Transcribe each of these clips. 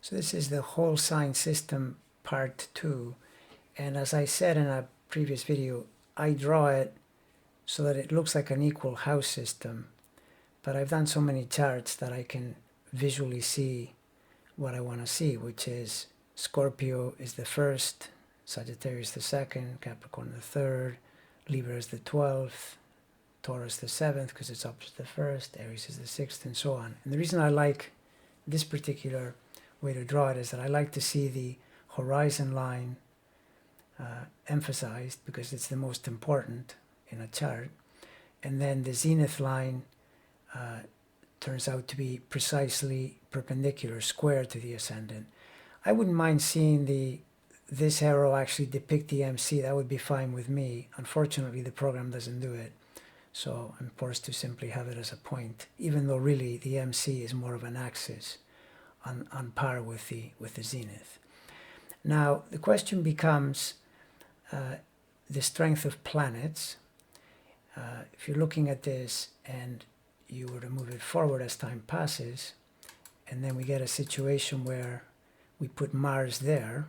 So this is the whole sign system part 2. And as I said in a previous video, I draw it so that it looks like an equal house system. But I've done so many charts that I can visually see what I want to see, which is Scorpio is the first, Sagittarius the second, Capricorn the third, Libra is the 12th, Taurus the 7th because it's opposite the first, Aries is the 6th, and so on. And the reason I like this particular way to draw it is that I like to see the horizon line emphasized because it's the most important in a chart, and then the zenith line turns out to be precisely perpendicular, square to the ascendant. I wouldn't mind seeing this arrow actually depict the MC. That would be fine with me. Unfortunately, the program doesn't do it, so I'm forced to simply have it as a point, even though really the MC is more of an axis on par with the zenith. Now, the question becomes the strength of planets. If you're looking at this and you were to move it forward as time passes, and then we get a situation where we put Mars there,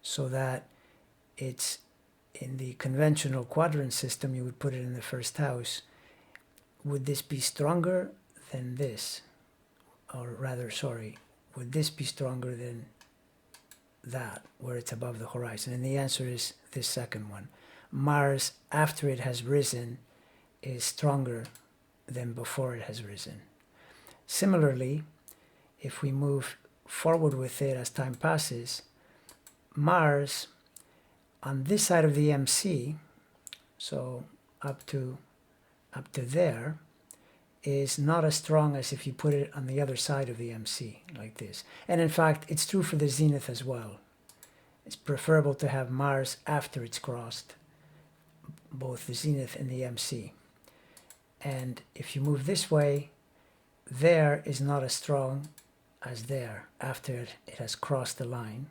so that it's in the conventional quadrant system, you would put it in the first house. Would this be stronger than this? Or rather, sorry, would this be stronger than that, where it's above the horizon? And the answer is this second one. Mars, after it has risen, is stronger than before it has risen. Similarly, if we move forward with it as time passes, Mars on this side of the MC, so up to there, is not as strong as if you put it on the other side of the MC, like this. And in fact, it's true for the zenith as well. It's preferable to have Mars after it's crossed both the zenith and the MC. And if you move this way, there is not as strong as there after it has crossed the line.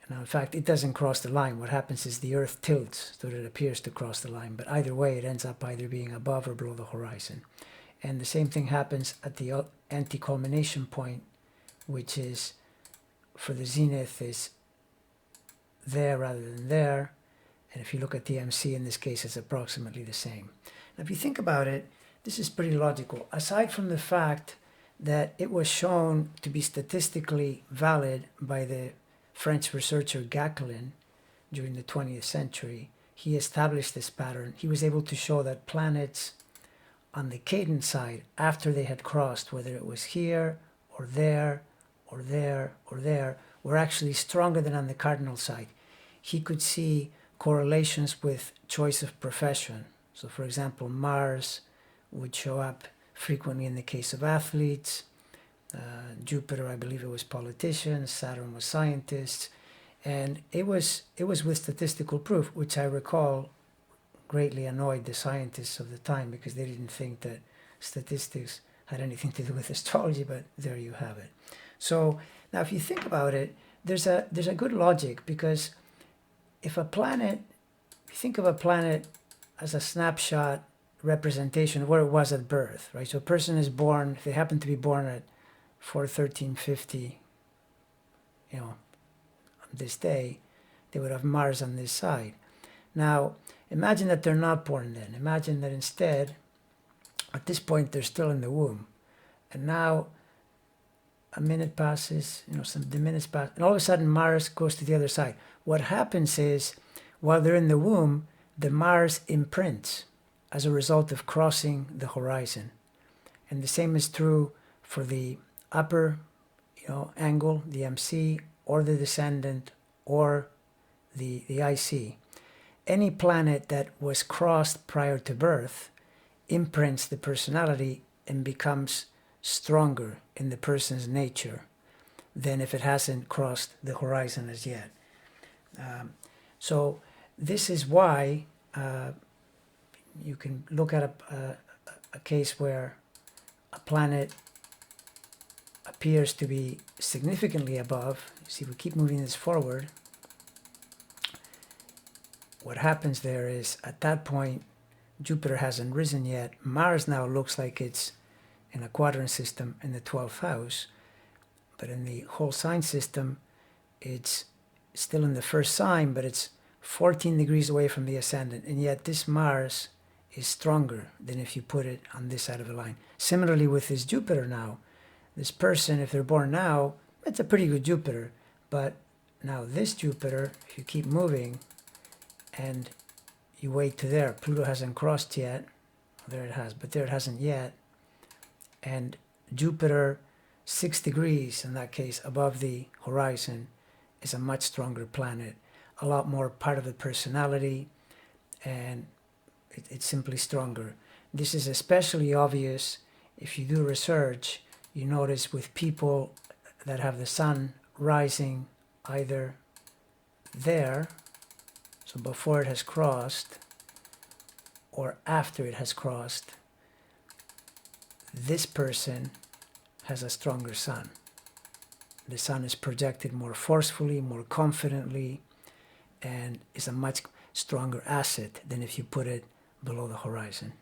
Now, in fact, it doesn't cross the line. What happens is the Earth tilts so that it appears to cross the line, but either way, it ends up either being above or below the horizon. And the same thing happens at the anti-culmination point, which is, for the zenith, is there rather than there. And if you look at the MC, in this case, it's approximately the same. Now, if you think about it, this is pretty logical. Aside from the fact that it was shown to be statistically valid by the French researcher Gacquelin during the 20th century, he established this pattern. He was able to show that planets on the cadent side, after they had crossed, whether it was here or there or there or there, were actually stronger than on the cardinal side. He could see correlations with choice of profession. So, for example, Mars would show up frequently in the case of athletes. Jupiter, I believe it was politicians. Saturn was scientists. And it was with statistical proof, which I recall greatly annoyed the scientists of the time because they didn't think that statistics had anything to do with astrology, but there you have it. So now if you think about it, there's a good logic, because if a planet, if you think of a planet as a snapshot representation of where it was at birth, right? So a person is born, if they happen to be born at 4/13/50, on this day, they would have Mars on this side. Now, imagine that they're not born then. Imagine that instead, at this point, they're still in the womb. And now a minute passes, the minutes pass, and all of a sudden Mars goes to the other side. What happens is, while they're in the womb, the Mars imprints as a result of crossing the horizon. And the same is true for the upper, angle, the MC, or the descendant, or the IC. Any planet that was crossed prior to birth imprints the personality and becomes stronger in the person's nature than if it hasn't crossed the horizon as yet. So this is why you can look at a case where a planet appears to be significantly above. See, we keep moving this forward. What happens there is, at that point, Jupiter hasn't risen yet. Mars now looks like it's in a quadrant system in the 12th house. But in the whole sign system, it's still in the first sign, but it's 14 degrees away from the ascendant. And yet this Mars is stronger than if you put it on this side of the line. Similarly with this Jupiter now, this person, if they're born now, it's a pretty good Jupiter. But now this Jupiter, if you keep moving and you wait to there, Pluto hasn't crossed yet. There it has, but there it hasn't yet. And Jupiter, 6 degrees in that case above the horizon, is a much stronger planet, a lot more part of the personality, and it's simply stronger. This is especially obvious if you do research. You notice with people that have the sun rising either there, so before it has crossed, or after it has crossed, this person has a stronger sun. The sun is projected more forcefully, more confidently, and is a much stronger asset than if you put it below the horizon.